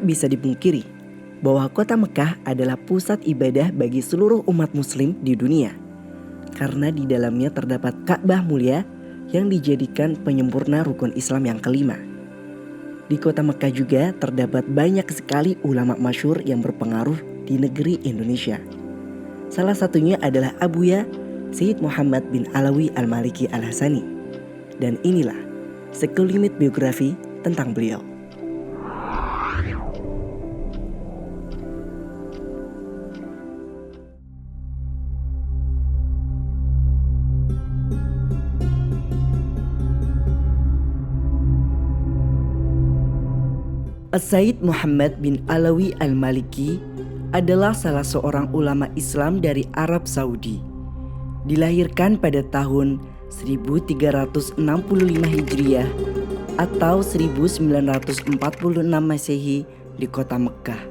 Tak bisa dipungkiri bahwa kota Mekah adalah pusat ibadah bagi seluruh umat muslim di dunia. Karena di dalamnya terdapat Ka'bah mulia yang dijadikan penyempurna rukun Islam yang kelima. Di kota Mekah juga terdapat banyak sekali ulama masyhur yang berpengaruh di negeri Indonesia. Salah satunya adalah Abuya Sayyid Muhammad bin Alawi Al-Maliki Al-Hasani. Dan inilah sekelumit biografi tentang beliau. Sayyid Muhammad bin Alawi Al-Maliki adalah salah seorang ulama Islam dari Arab Saudi. Dilahirkan pada tahun 1365 Hijriah atau 1946 Masehi di kota Mekah.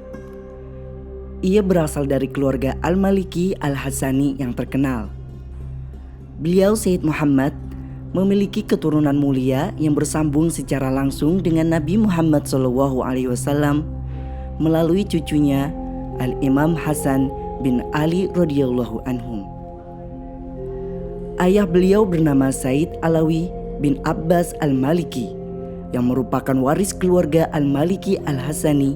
Ia berasal dari keluarga Al-Maliki Al-Hasani yang terkenal. Beliau Sayyid Muhammad memiliki keturunan mulia yang bersambung secara langsung dengan Nabi Muhammad SAW melalui cucunya Al-Imam Hasan bin Ali radhiyallahu anhum. Ayah beliau bernama Said Alawi bin Abbas Al-Maliki yang merupakan waris keluarga Al-Maliki Al-Hasani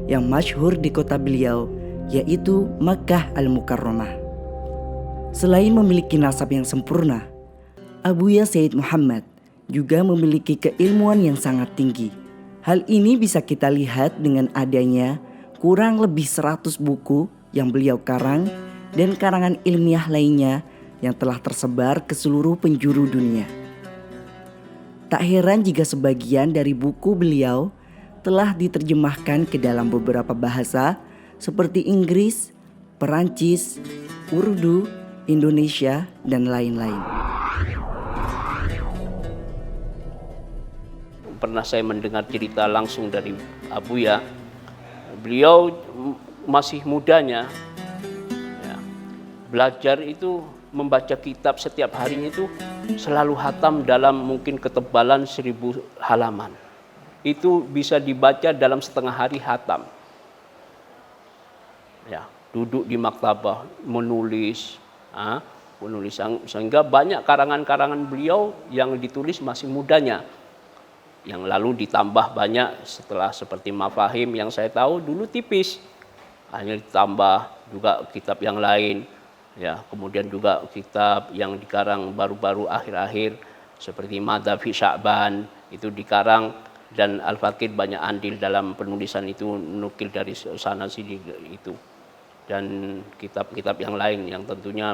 yang masyhur di kota beliau, yaitu Makkah Al-Mukarramah. Selain memiliki nasab yang sempurna, Abuya Sayyid Muhammad juga memiliki keilmuan yang sangat tinggi. Hal ini bisa kita lihat dengan adanya kurang lebih 100 buku yang beliau karang dan karangan ilmiah lainnya yang telah tersebar ke seluruh penjuru dunia. Tak heran jika sebagian dari buku beliau telah diterjemahkan ke dalam beberapa bahasa seperti Inggris, Perancis, Urdu, Indonesia, dan lain-lain. Pernah saya mendengar cerita langsung dari Abuya. Beliau masih mudanya ya, belajar itu membaca kitab setiap harinya itu selalu hatam dalam mungkin ketebalan 1000 halaman. Itu bisa dibaca dalam setengah hari hatam. Ya, duduk di maktabah menulis sehingga banyak karangan-karangan beliau yang ditulis masih mudanya. Yang lalu ditambah banyak setelah seperti Mafahim yang saya tahu dulu tipis. Hanya ditambah juga kitab yang lain. Ya, kemudian juga kitab yang dikarang baru-baru akhir-akhir seperti Madhafi Sya'ban itu dikarang, dan Al-Faqih banyak andil dalam penulisan itu, nukil dari sana sini itu. Dan kitab-kitab yang lain yang tentunya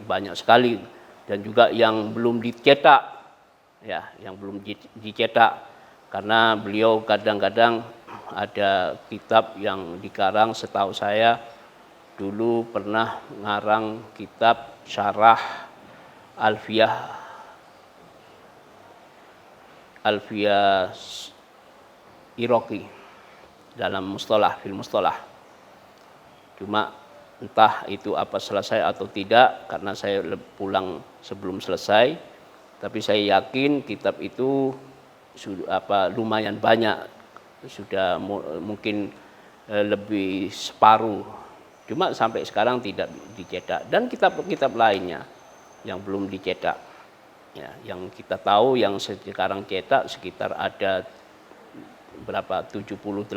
banyak sekali, dan juga yang belum dicetak. Ya, yang belum dicetak karena beliau kadang-kadang ada kitab yang dikarang. Setahu saya dulu pernah ngarang kitab syarah Alfiyah Iraqi dalam fil mustalah. Cuma entah itu apa selesai atau tidak karena saya pulang sebelum selesai. Tapi saya yakin kitab itu lumayan banyak, sudah mungkin lebih separuh. Cuma sampai sekarang tidak dicetak, dan kitab-kitab lainnya yang belum dicetak. Ya, yang kita tahu yang sekarang cetak sekitar ada berapa 70-80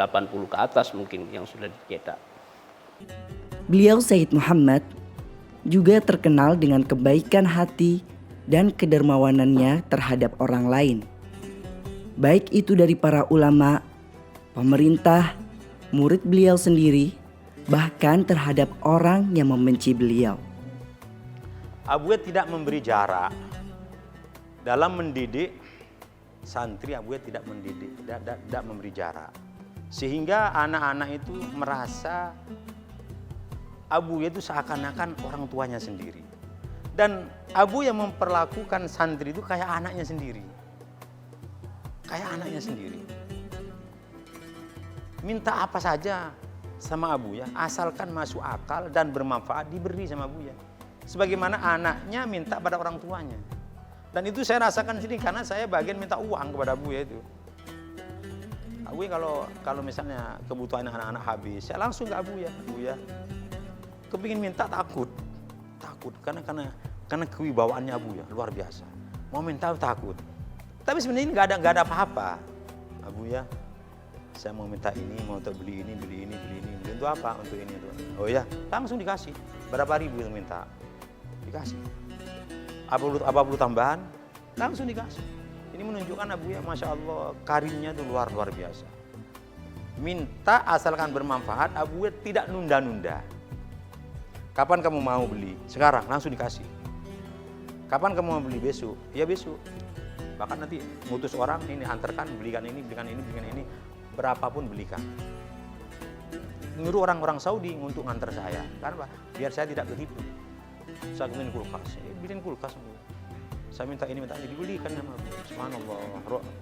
ke atas mungkin yang sudah dicetak. Beliau Sayyid Muhammad juga terkenal dengan kebaikan hati dan kedermawanannya terhadap orang lain, baik itu dari para ulama, pemerintah, murid beliau sendiri, bahkan terhadap orang yang membenci beliau. Abuya tidak memberi jarak dalam mendidik santri. Abuya tidak mendidik, tidak memberi jarak, sehingga anak-anak itu merasa Abuya itu seakan-akan orang tuanya sendiri. Dan Abuya memperlakukan santri itu kayak anaknya sendiri. Kayak anaknya sendiri. Minta apa saja sama Abuya, asalkan masuk akal dan bermanfaat, diberi sama Abuya. Sebagaimana anaknya minta pada orang tuanya. Dan itu saya rasakan sendiri karena saya bagian minta uang kepada Abuya itu. Abuya kalau misalnya kebutuhan anak-anak habis, saya langsung ke Abuya. Abuya kepingin minta takut karena kewibawaannya Abuya luar biasa. Mau minta takut. Tapi sebenarnya ini nggak ada apa-apa. Abuya, saya mau minta ini, mau untuk beli ini. Untuk apa? Untuk ini tuh. Oh ya, langsung dikasih. Berapa ribu yang minta? Dikasih. Apa perlu tambahan? Langsung dikasih. Ini menunjukkan Abuya, masya Allah, karimnya itu luar biasa. Minta asalkan bermanfaat, Abuya tidak nunda-nunda. Kapan kamu mau beli? Sekarang, langsung dikasih. Kapan kamu mau beli? Besok? Ya besok. Bahkan nanti ngutus orang, ini antarkan, belikan ini. Berapapun belikan. Nyuruh orang-orang Saudi untuk ngantar saya. Karena biar saya tidak ketipu. Saya ingin kulkas, bikin kulkas. Saya minta ini, dibelikan sama Abu. Subhanallah,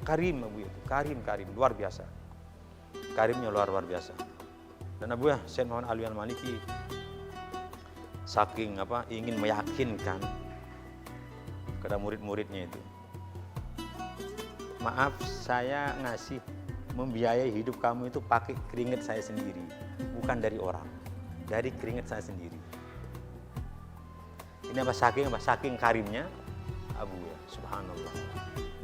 karim Abu itu, karim, luar biasa. Karimnya luar biasa. Dan Abu Syed Muhammad Alwi Al-Maliki saking ingin meyakinkan kepada murid-muridnya itu. Maaf, saya membiayai hidup kamu itu pakai keringat saya sendiri, bukan dari orang, dari keringat saya sendiri. Ini saking karimnya Abu ya, subhanallah.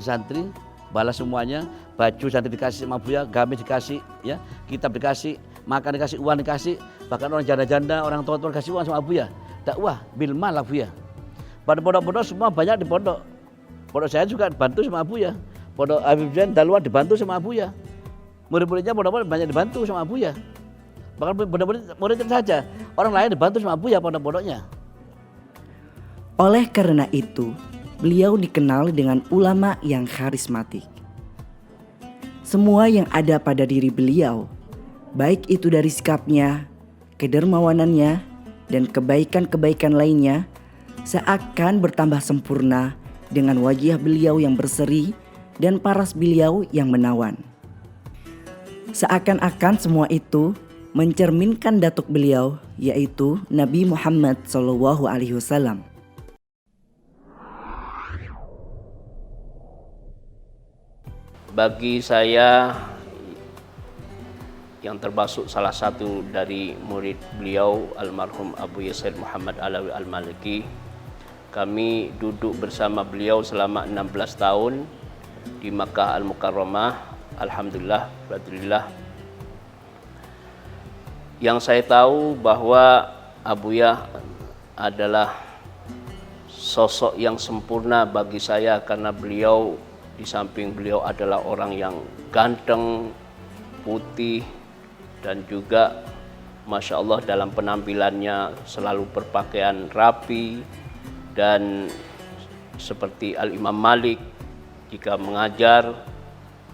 Santri balas semuanya, baju santri dikasih sama Buya, gamis dikasih, ya, kitab dikasih, makan dikasih, uang dikasih, bahkan orang janda-janda, orang tua-tua dikasih uang sama Buya. Dakwah bil mal Buya. Pada pondok-pondok semua banyak di pondok. Pondok saya juga dibantu sama Buya. Pondok Habib Zain Dalwan dibantu sama Buya. Murid-muridnya pondok-pondok banyak dibantu sama Buya. Bahkan murid saja, orang lain dibantu sama Buya pondok-pondoknya. Oleh karena itu, beliau dikenal dengan ulama yang karismatik. Semua yang ada pada diri beliau, baik itu dari sikapnya, kedermawanannya, dan kebaikan-kebaikan lainnya, seakan bertambah sempurna dengan wajah beliau yang berseri dan paras beliau yang menawan. Seakan-akan semua itu mencerminkan datuk beliau, yaitu Nabi Muhammad SAW. Bagi saya yang termasuk salah satu dari murid beliau almarhum Abuya Syed Muhammad Alawi Al-Maliki, kami duduk bersama beliau selama 16 tahun di Makkah Al-Mukarramah. Alhamdulillah, alhamdulillah. Yang saya tahu bahwa Abuya adalah sosok yang sempurna bagi saya karena beliau, di samping beliau adalah orang yang ganteng, putih, dan juga Masya Allah dalam penampilannya selalu berpakaian rapi. Dan seperti Al-Imam Malik, jika mengajar,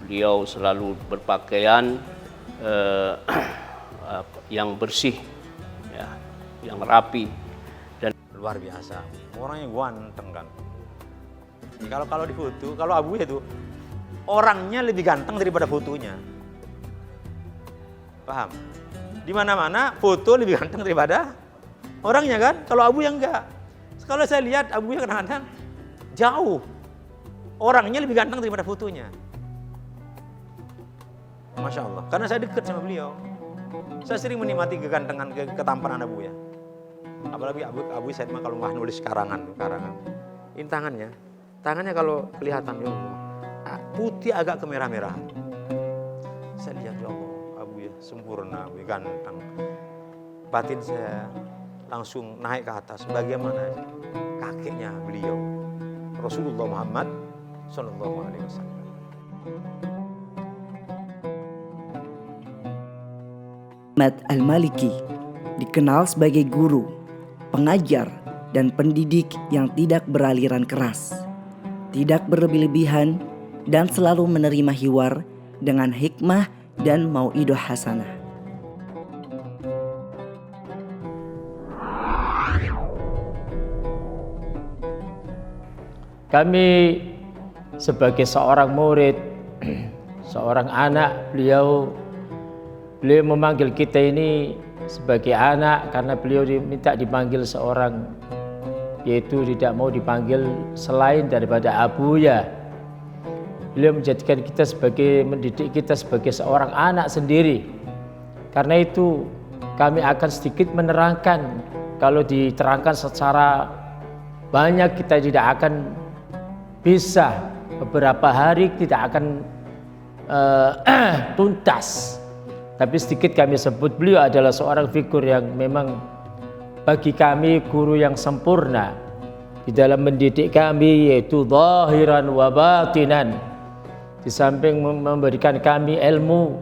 beliau selalu berpakaian yang bersih, ya, yang rapi. Dan luar biasa, orangnya ganteng kan. Kalau di foto, kalau Abu itu orangnya lebih ganteng daripada fotonya. Paham? Di mana-mana foto lebih ganteng daripada orangnya kan? Kalau Abu yang enggak. Kalau saya lihat Abu ya kadang-kadang jauh. Orangnya lebih ganteng daripada fotonya. Masya Allah. Karena saya dekat sama beliau. Saya sering menikmati kegantengan, ketampanan Abu ya. Apalagi Abu Syed mah kalau nggak nulis karangan. Ini tangannya kalau kelihatan ya Allah, putih agak kemerah-merahan. Saya lihat ya Allah, Abu ya sempurna, Abu ganteng. Batin saya langsung naik ke atas. Bagaimana kakeknya beliau, Rasulullah Muhammad Sallallahu Alaihi Wasallam. Muhammad Al-Maliki dikenal sebagai guru, pengajar, dan pendidik yang tidak beraliran keras, tidak berlebih-lebihan, dan selalu menerima hiwar dengan hikmah dan mau'idah hasanah. Kami sebagai seorang murid, seorang anak, beliau memanggil kita ini sebagai anak karena beliau diminta dipanggil seorang, yaitu tidak mau dipanggil selain daripada Abuya. beliau mendidik kita sebagai seorang anak sendiri. Karena itu kami akan sedikit menerangkan. Kalau diterangkan secara banyak kita tidak akan bisa, beberapa hari tidak akan tuntas. Tapi sedikit kami sebut, beliau adalah seorang figur yang memang bagi kami guru yang sempurna di dalam mendidik kami, yaitu zahiran wa batinan. Di samping memberikan kami ilmu,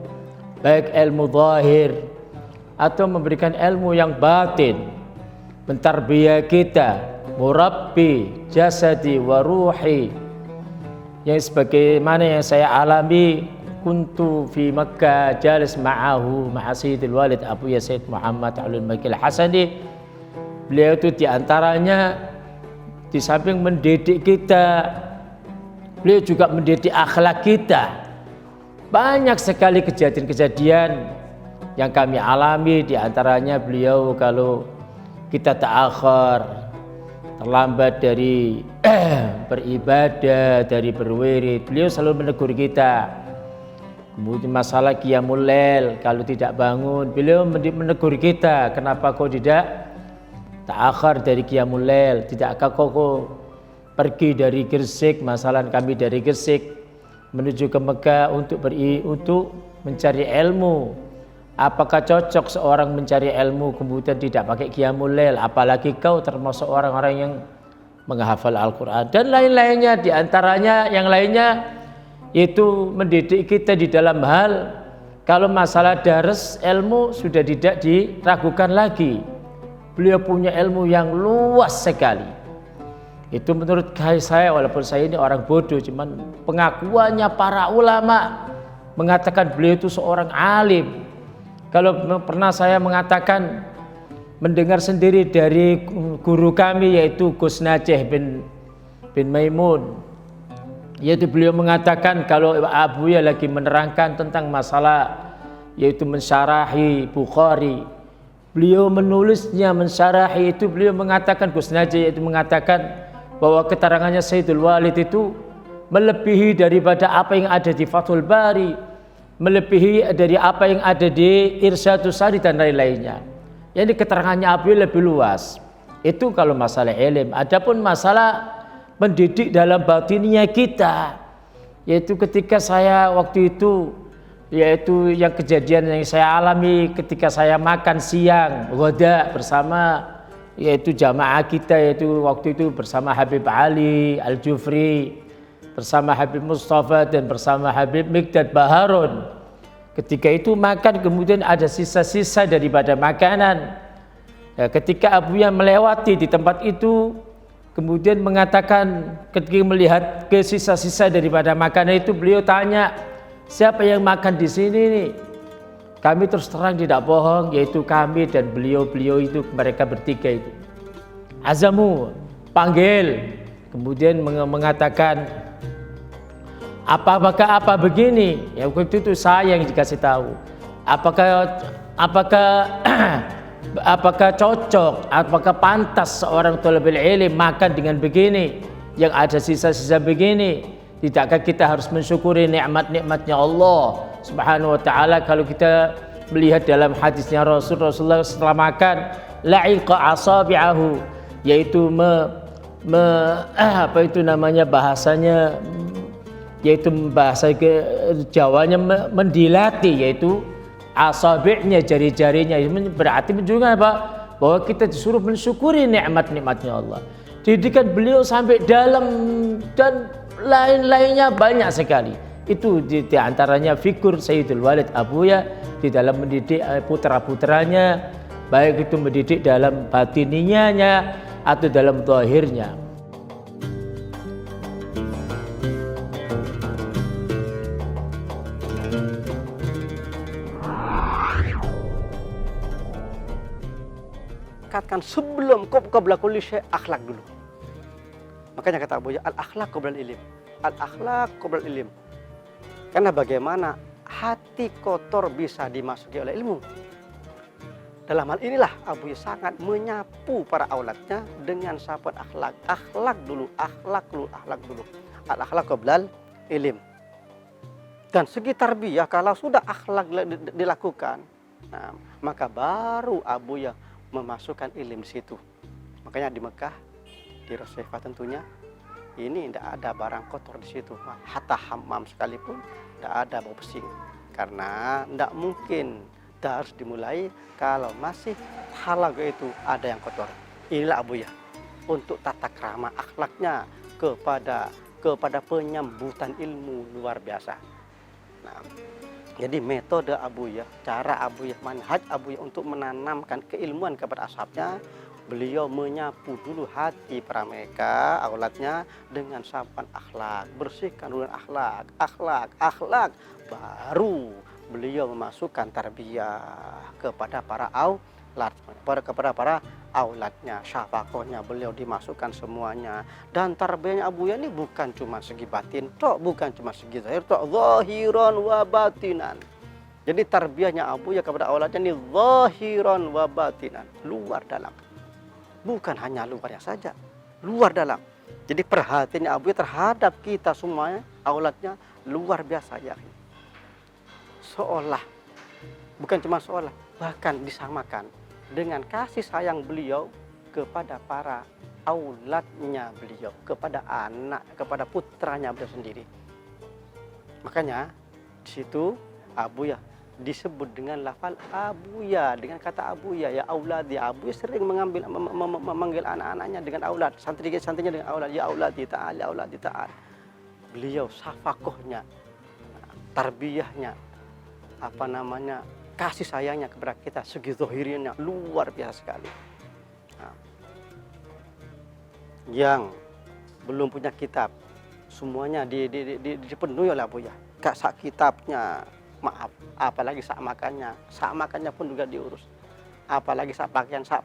baik ilmu zahir atau memberikan ilmu yang batin, mentarbiyah kita, murabbi jasadi wa ruhi, yang sebagaimana yang saya alami. Kuntu fi Makkah jalis ma'ahu ma'a Sayyidil Walid Abuya Sayyid Muhammad Alul Makil Hasani. Beliau itu diantaranya di samping mendidik kita, beliau juga mendidik akhlak kita. Banyak sekali kejadian-kejadian yang kami alami, diantaranya beliau kalau kita ta'akhir, terlambat dari beribadah, dari berwirid, beliau selalu menegur kita. Kemudian masalah qiyamul lail, kalau tidak bangun, beliau menegur kita, kenapa kau tidak ta'akhir dari qiyamul lail, tidakkah kau pergi dari Gresik, masalah kami dari Gresik menuju ke Mekah untuk mencari ilmu. Apakah cocok seorang mencari ilmu kemudian tidak pakai qiyamul lail, apalagi kau termasuk orang-orang yang menghafal Al-Quran dan lain-lainnya. Di antaranya yang lainnya yaitu mendidik kita di dalam hal kalau masalah daras ilmu sudah tidak diragukan lagi. Beliau punya ilmu yang luas sekali. Itu menurut saya, walaupun saya ini orang bodoh, cuman pengakuannya para ulama mengatakan beliau itu seorang alim. Kalau pernah saya mengatakan, mendengar sendiri dari guru kami yaitu Gus Najih bin Maimun, yaitu beliau mengatakan kalau Abuya lagi menerangkan tentang masalah yaitu mensyarahi Bukhari, beliau menulisnya mensyarahi itu, beliau mengatakan, Gus Najih itu mengatakan bahwa keterangannya Sayyidul Walid itu melebihi daripada apa yang ada di Fathul Bari, melebihi dari apa yang ada di Irsyadus Sari dan lain-lainnya. Jadi keterangannya Abuya lebih luas. Itu kalau masalah ilmu. Adapun masalah mendidik dalam batinnya kita, yaitu ketika saya waktu itu, yaitu yang kejadian yang saya alami ketika saya makan siang ghoda bersama yaitu jamaah kita, yaitu waktu itu bersama Habib Ali Al-Jufri, bersama Habib Mustafa dan bersama Habib Mikdad Baharun. Ketika itu makan, kemudian ada sisa-sisa daripada makanan. Ketika Abuya melewati di tempat itu, kemudian mengatakan ketika melihat ke sisa-sisa daripada makanan itu, beliau tanya, siapa yang makan di sini nih? Kami terus terang tidak bohong, yaitu kami dan beliau itu, mereka bertiga itu. Azamu, panggil. Kemudian mengatakan, apakah apa begini? Ya waktu itu saya yang dikasih tahu. Apakah cocok, apakah pantas seorang thalibul ilmi makan dengan begini, yang ada sisa-sisa begini? Tidakkah kita harus mensyukuri nikmat-nikmatnya Allah Subhanahu wa taala? Kalau kita melihat dalam hadisnya Rasulullah setelah makan, la'iqa asabi'ahu, yaitu apa itu namanya bahasanya, yaitu bahasa Jawanya mendilati, yaitu asabi'nya, jari-jarinya. Berarti menunjukkan apa? Bahwa kita disuruh mensyukuri nikmat-nikmatnya Allah. Didikan beliau sampai dalam dan lain-lainnya banyak sekali. Itu di antaranya figur Sayyidul Walid Abuya di dalam mendidik putra-putranya, baik itu mendidik dalam batininya atau dalam zahirnya. Katakan sebelum qabla kulli syai' akhlak dulu. Makanya kata Abuya, al-akhlaq qabla al-ilm. Al-akhlaq qabla al-ilm. Karena bagaimana hati kotor bisa dimasuki oleh ilmu. Dalam hal inilah Abuya sangat menyapu para auladnya dengan sapaan akhlak. Akhlak dulu, akhlak dulu, akhlak dulu. Al-akhlaq qabla al-ilm. Dan segi tarbiyah kalau sudah akhlak dilakukan, nah, maka baru Abuya memasukkan ilmu di situ. Makanya di Mekah, di Rasulullah tentunya, ini tidak ada barang kotor di situ. Hatta hammam sekalipun tidak ada bau pesing. Karena tidak mungkin harus dimulai kalau masih halaga itu ada yang kotor. Inilah Abuya untuk tata krama akhlaknya kepada penyambutan ilmu luar biasa. Nah, jadi metode Abuya, cara Abuya, manhaj Abuya untuk menanamkan keilmuan kepada ashabnya, beliau menyapu dulu hati para mereka, auladnya dengan sapaan akhlak, bersihkan dulu akhlak, baru beliau memasukkan tarbiyah kepada para auladnya, syafakohnya beliau dimasukkan semuanya. Dan tarbiyahnya Abuya ini bukan cuma segi batin bukan cuma segi zahir zahiran wa batinan. Jadi tarbiyahnya Abuya kepada auladnya ini zahiran wa batinan, luar dalam. Bukan hanya luarnya saja, luar dalam. Jadi perhatiannya Abuya terhadap kita semuanya, auladnya luar biasa ya. Seolah, bukan cuma seolah, bahkan disamakan dengan kasih sayang beliau kepada para auladnya beliau, kepada anak, kepada putranya beliau sendiri. Makanya di situ Abuya disebut dengan lafal Abuya, dengan kata Abuya, ya auladi. Abuya sering memanggil anak-anaknya dengan aulad, santrinya dengan aulad, ya auladi ta'al, ya auladi ta'al. Beliau safakohnya, tarbiyahnya, kasih sayangnya kepada kita, segi zahirnya luar biasa sekali. Nah, yang belum punya kitab, semuanya dipenuhi oleh Abuya. Sak kitabnya, maaf, apalagi sak makannya pun juga diurus. Apalagi sak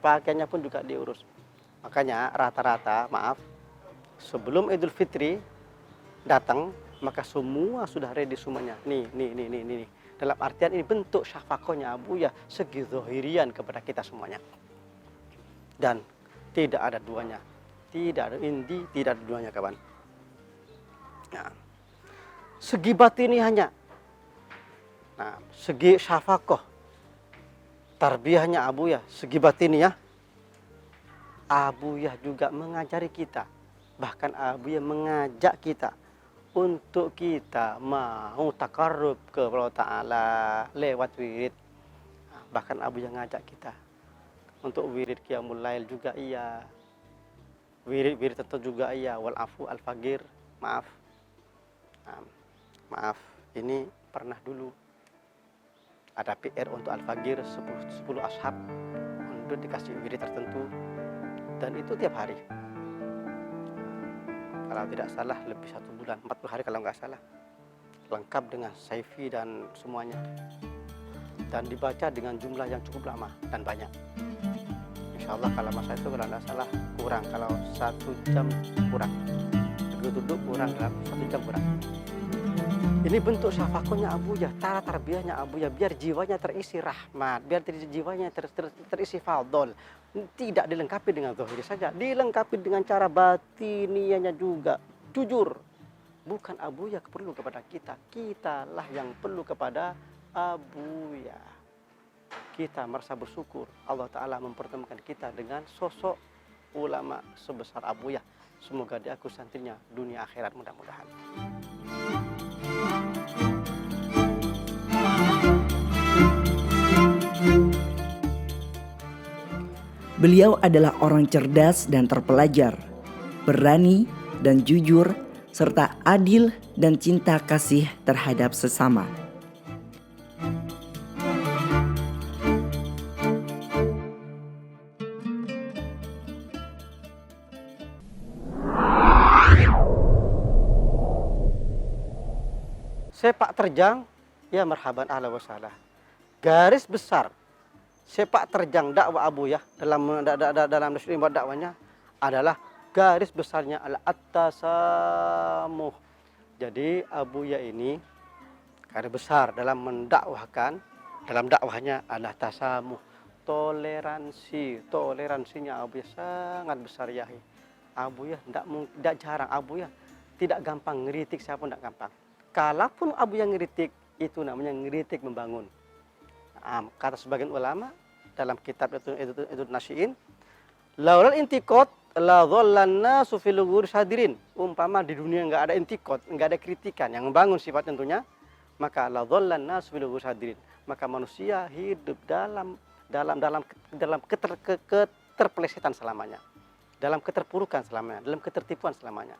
pakaiannya pun juga diurus. Makanya rata-rata, maaf, sebelum Idul Fitri datang, maka semua sudah ready semuanya. Nih. Dalam artian ini bentuk syafakohnya Abuya, segi zahirian kepada kita semuanya. Dan tidak ada duanya. Tidak ada duanya, kawan. Nah, segi batiniahnya, nah, segi syafakoh, tarbiyahnya Abuya, segi batiniah, Abuya juga mengajari kita. Bahkan Abuya mengajak kita untuk kita mau takarrub ke Allah Ta'ala lewat wirid. Bahkan Abuya ngajak kita untuk wirid qiyamul lail juga iya. Wirid tentu juga iya. Wal afu al fagir, maaf. Maaf, ini pernah dulu ada PR untuk al fagir 10 ashab untuk dikasih wirid tertentu. Dan itu tiap hari. Kalau tidak salah lebih 1 bulan, 40 hari kalau nggak salah. Lengkap dengan saifi dan semuanya. Dan dibaca dengan jumlah yang cukup lama dan banyak. Insya Allah kalau masa itu kalau nggak salah kurang, kalau 1 jam kurang. Begitu duduk kurang, dalam 1 jam kurang. Ini bentuk syafakohnya Abuya, cara tarbiyahnya Abuya, biar jiwanya terisi rahmat, biar jiwanya terisi fadol. Tidak dilengkapi dengan zahir saja, dilengkapi dengan cara batiniahnya juga. Jujur, bukan Abuya perlu kepada kita, kitalah yang perlu kepada Abuya. Kita merasa bersyukur Allah Ta'ala mempertemukan kita dengan sosok ulama sebesar Abuya. Semoga diaku santrinya dunia akhirat mudah-mudahan. Beliau adalah orang cerdas dan terpelajar, berani dan jujur, serta adil dan cinta kasih terhadap sesama. Sepak terjang, ya marhaban ahla wa sahla. Garis besar sepak terjang dakwah Abuya dalam dakwahnya adalah garis besarnya at-tasamuh. Jadi Abuya ini garis besar dalam mendakwahkan, dalam dakwahnya adalah tasamuh, toleransinya Abuya sangat besar ya. Abuya tidak jarang, Abuya tidak gampang ngeritik siapa, tidak gampang. kalaupun Abu yang ngeritik, itu namanya ngeritik membangun. Kata sebagian ulama dalam kitab itu Nasyiin, laulal intiqad la dhallan nasu fil hadirin. Umpama di dunia enggak ada intiqad, enggak ada kritikan yang membangun sifat tentunya, maka la dhallan nasu fil hadirin. Maka manusia hidup dalam keterpelesetan selamanya, dalam keterpurukan selamanya, dalam ketertipuan selamanya.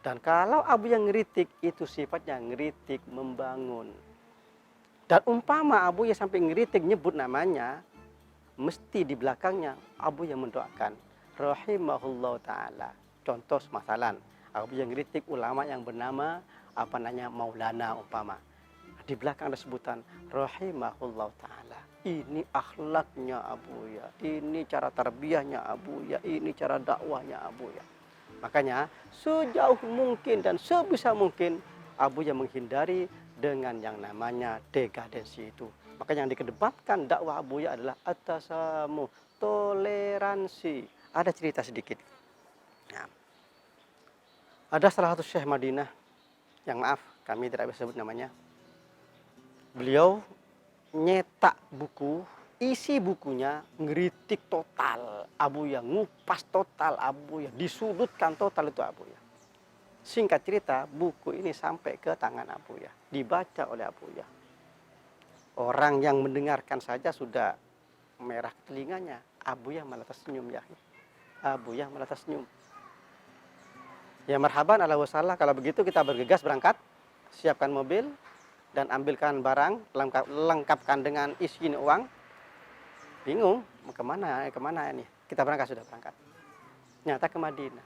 Dan kalau Abu yang ngeritik, itu sifatnya ngeritik membangun. Dan umpama Abu ya sampai ngeritik nyebut namanya, mesti di belakangnya Abu yang mendoakan rahimahullah taala. Contoh masalan Abu yang ngeritik ulama yang bernama Maulana umpama. Di belakang ada sebutan rahimahullah taala. Ini akhlaknya Abu ya, ini cara tarbiyahnya Abu ya, ini cara dakwahnya Abu ya. Makanya sejauh mungkin dan sebisa mungkin Abu yang menghindari dengan yang namanya dekadensi itu. Makanya yang dikedepankan dakwah Abuya adalah atasamu, toleransi. Ada cerita sedikit. Nah, ada salah satu syekh Madinah, yang maaf kami tidak bisa sebut namanya. Beliau nyetak buku, isi bukunya ngeritik total Abuya, ngupas total Abuya, disudutkan total itu Abuya. Singkat cerita, buku ini sampai ke tangan Abuya, dibaca oleh Abuya. Orang yang mendengarkan saja sudah merah telinganya. Abuya malah tersenyum ya. Abuya malah tersenyum. Ya marhaban ala wasallah, kalau begitu kita bergegas berangkat, siapkan mobil dan ambilkan barang, lengkapkan dengan isi uang. Bingung, mau kemana ini? Kita berangkat, sudah berangkat. Nyata ke Madinah.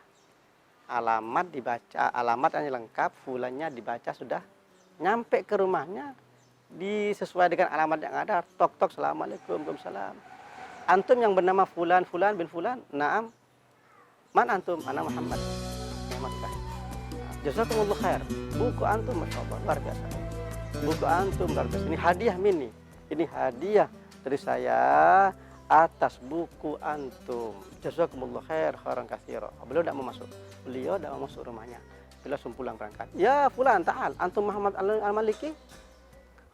Alamat dibaca, alamatnya lengkap, fulannya dibaca, sudah nyampe ke rumahnya, disesuai dengan alamat yang ada. Tok-tok, assalamualaikum, waalaikumsalam. Antum yang bernama fulan bin fulan? Naam. Man antum? Ana Muhammad. Jazakumullah khair. Buku antum masya Allah luar biasa. Buku antum luar biasa. Ini hadiah mini. Ini hadiah dari saya atas buku antum. Jazakumullah khair khairan katsira. Beliau tidak mau masuk. Beliau tidak mau masuk rumahnya. Beliau langsung pulang berangkat. Ya fulan ta'al, antum Muhammad al-Maliki.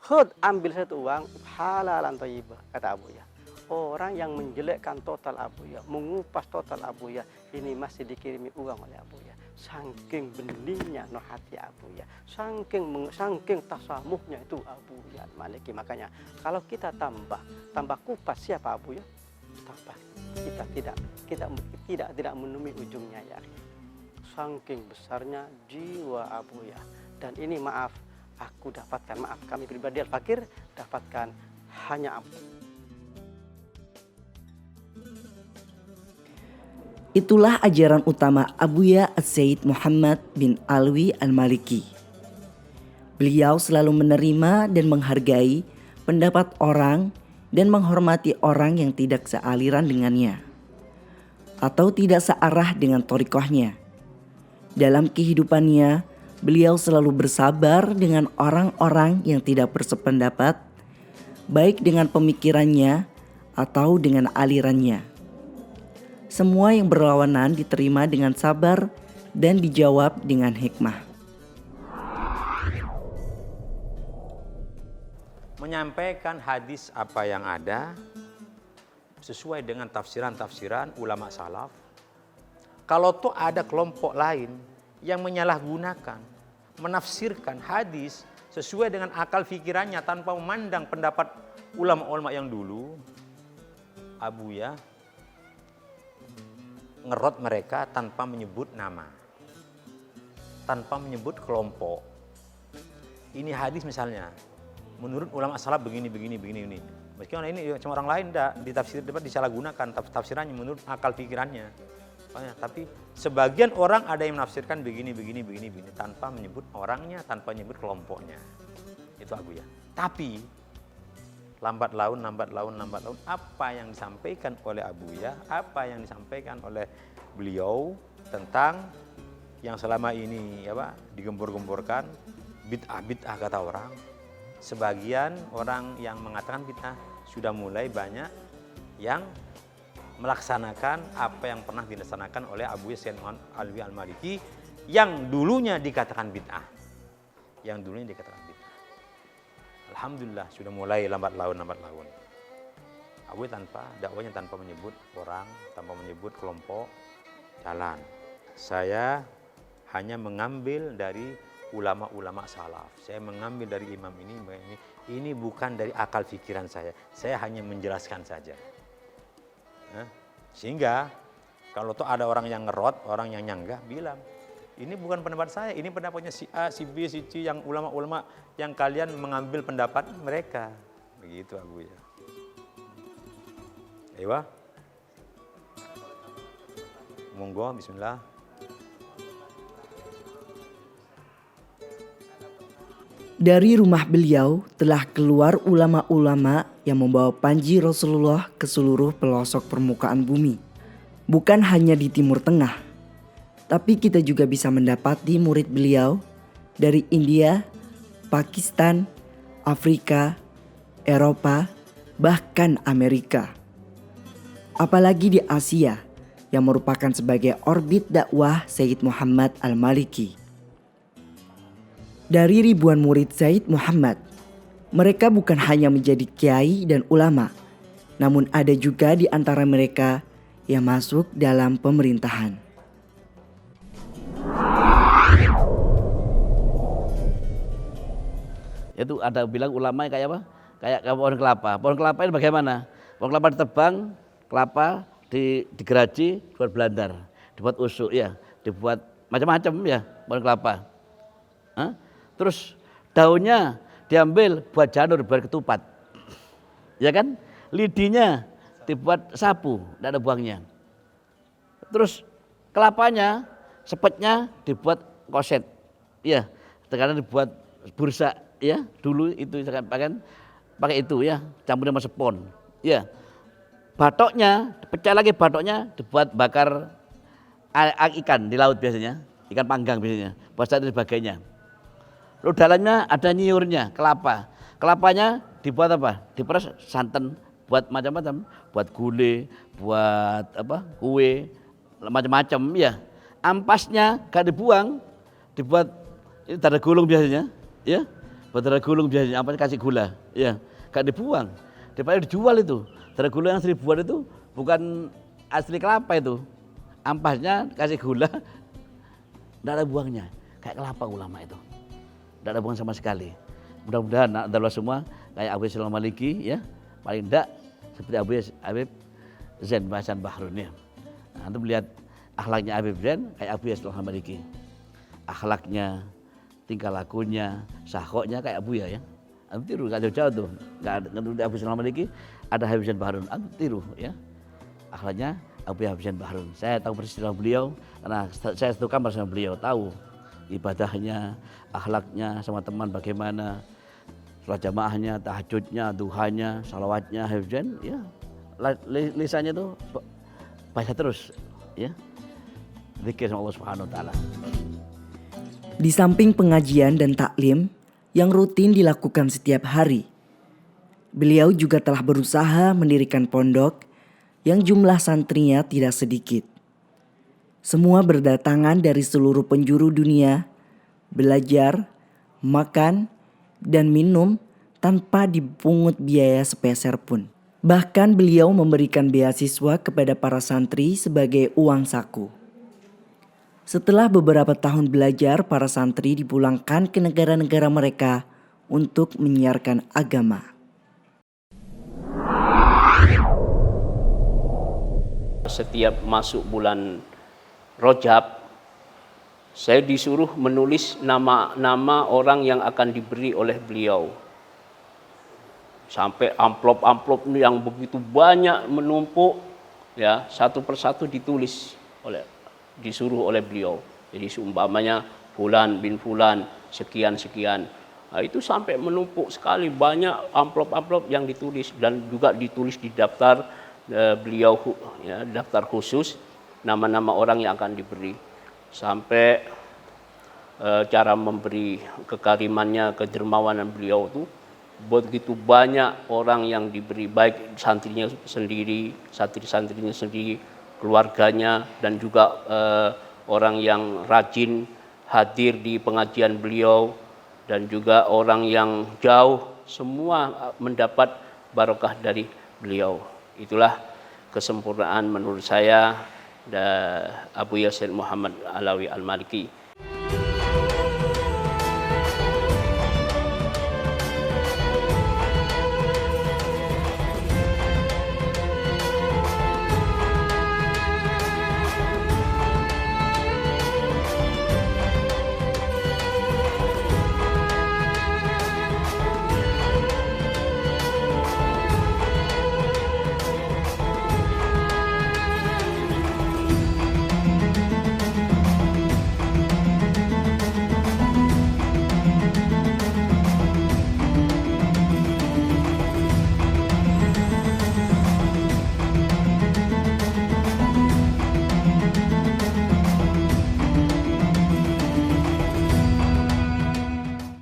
Khud, ambil satu uang halalan thayyibah, kata Abuya. Orang yang menjelekkan total Abuya, mengupas total Abuya, ini masih dikirimi uang oleh Abuya. Saking beningnya no hati Abuya, saking tasamuhnya itu Abuya Maliki. Makanya kalau kita tambah kupas siapa Abuya, tambah kita tidak menemui ujungnya ya. Saking besarnya jiwa Abuya. Dan ini maaf, aku dapatkan, maaf kami pribadi Al-Fakir dapatkan hanya ampun. Itulah ajaran utama Abuya As-Sayyid Muhammad bin Alwi Al-Maliki. Beliau selalu menerima dan menghargai pendapat orang dan menghormati orang yang tidak sealiran dengannya atau tidak searah dengan thariqahnya. Dalam kehidupannya, beliau selalu bersabar dengan orang-orang yang tidak bersependapat, baik dengan pemikirannya atau dengan alirannya. Semua yang berlawanan diterima dengan sabar dan dijawab dengan hikmah. Menyampaikan hadis apa yang ada sesuai dengan tafsiran-tafsiran ulama salaf. Kalau toh ada kelompok lain yang menyalahgunakan, menafsirkan hadis sesuai dengan akal pikirannya tanpa memandang pendapat ulama-ulama yang dulu, Abuya ngerot mereka tanpa menyebut nama, tanpa menyebut kelompok. Ini hadis misalnya, menurut ulama salaf begini. Meskipun ini cuma orang lain ditafsir dapat disalahgunakan tafsirannya menurut akal pikirannya. Tapi sebagian orang ada yang menafsirkan begini tanpa menyebut orangnya, tanpa menyebut kelompoknya. Itu Abuya. Tapi lambat laun apa yang disampaikan oleh Abuya, apa yang disampaikan oleh beliau tentang yang selama ini digembor-gemborkan bid'ah kata orang. Sebagian orang yang mengatakan bid'ah sudah mulai banyak yang melaksanakan apa yang pernah dilaksanakan oleh Abuya Sayyid Alwi Al-Maliki yang dulunya dikatakan bid'ah. yang dulunya dikatakan bid'ah. Alhamdulillah sudah mulai lambat laun. Abu dakwahnya tanpa menyebut orang, tanpa menyebut kelompok, jalan. Saya hanya mengambil dari ulama-ulama salaf. Saya mengambil dari imam ini. Ini bukan dari akal pikiran saya. Saya hanya menjelaskan saja. Sehingga kalau tuh ada orang yang ngerot, orang yang nyanggah, bilang, ini bukan pendapat saya, ini pendapatnya si A, si B, si C, yang ulama-ulama yang kalian mengambil pendapat mereka. Begitu Abu ya. Ewa. Monggo, bismillah. Dari rumah beliau telah keluar ulama-ulama yang membawa panji Rasulullah ke seluruh pelosok permukaan bumi. Bukan hanya di Timur Tengah, tapi kita juga bisa mendapati murid beliau dari India, Pakistan, Afrika, Eropa, bahkan Amerika. Apalagi di Asia yang merupakan sebagai orbit dakwah Sayyid Muhammad Al-Maliki. Dari ribuan murid Sayyid Muhammad, mereka bukan hanya menjadi kiai dan ulama, namun ada juga di antara mereka yang masuk dalam pemerintahan. Itu ada bilang ulama kayak apa? Kayak pohon kelapa. Pohon kelapa ini bagaimana? Pohon kelapa ditebang, kelapa digeraji, dibuat belandar, dibuat usuk ya, dibuat macam-macam ya pohon kelapa. Terus daunnya diambil buat janur, buat ketupat, ya kan? Lidinya dibuat sapu, tidak ada buangnya. Terus kelapanya, sepetnya dibuat koset, ya. Sekarang dibuat bursa, ya. Dulu itu pakai itu ya, campur sama sepon, ya. Batoknya, pecah lagi batoknya dibuat bakar ikan di laut biasanya, ikan panggang biasanya, puasa dan sebagainya. Lalu dalamnya ada nyiurnya, kelapa. Kelapanya dibuat apa? Diperes santan, buat macam-macam, buat gulai, buat apa? Kue, macam-macam ya. Ampasnya gak dibuang, dibuat ini darah gulung biasanya, ya. Buat darah gulung biasanya, ampasnya kasih gula, ya. Gak dibuang, dijual itu. Darah gulung yang 1000-an itu bukan asli kelapa itu. Ampasnya kasih gula, tidak ada buangnya. Kayak kelapa ulama itu. Tidak ada buang sama sekali. Mudah-mudahan adalah semua kayak Abu Yazid Al-Maliki ya, paling tidak seperti Habib Zain Hasan Bahrun ya. Nah, untuk melihat akhlaknya Habib Zain kayak Abu Yazid Al-Maliki. Akhlaknya, tingkah lakunya, sahoknya kayak Abu ya. Antum tiru, gak jauh-jauh tuh. Gak ada Abu Yazid Al-Maliki, ada Habib Zain Bahrun. Antum tiru ya. Akhlaknya Abu Yazid Bahrun. Saya tahu persis beliau karena saya satu kamar sama beliau, tahu ibadahnya, akhlaknya sama teman bagaimana, sholat jamaahnya, tahajudnya, duhanya, salawatnya, hafizan, ya lisannya tuh baca terus, ya zikir sama Allah Subhanahu Wa Taala. Di samping pengajian dan taklim yang rutin dilakukan setiap hari, beliau juga telah berusaha mendirikan pondok yang jumlah santrinya tidak sedikit. Semua berdatangan dari seluruh penjuru dunia, belajar, makan, dan minum tanpa dipungut biaya sepeser pun. Bahkan beliau memberikan beasiswa kepada para santri sebagai uang saku. Setelah beberapa tahun belajar, para santri dipulangkan ke negara-negara mereka untuk menyiarkan agama. Setiap masuk bulan Rajab, saya disuruh menulis nama-nama orang yang akan diberi oleh beliau. Sampai amplop-amplop yang begitu banyak menumpuk, ya satu persatu disuruh oleh beliau. Jadi seumpamanya Fulan bin Fulan sekian-sekian. Nah, itu sampai menumpuk sekali, banyak amplop-amplop yang ditulis dan juga ditulis di daftar beliau, ya, daftar khusus nama-nama orang yang akan diberi. Sampai cara memberi kekarimannya, kedermawanan beliau itu begitu banyak orang yang diberi, baik santrinya sendiri, santri-santrinya sendiri, keluarganya, dan juga orang yang rajin hadir di pengajian beliau dan juga orang yang jauh semua mendapat barokah dari beliau. Itulah kesempurnaan menurut saya Abuya Said Muhammad Alawi Al-Maliki.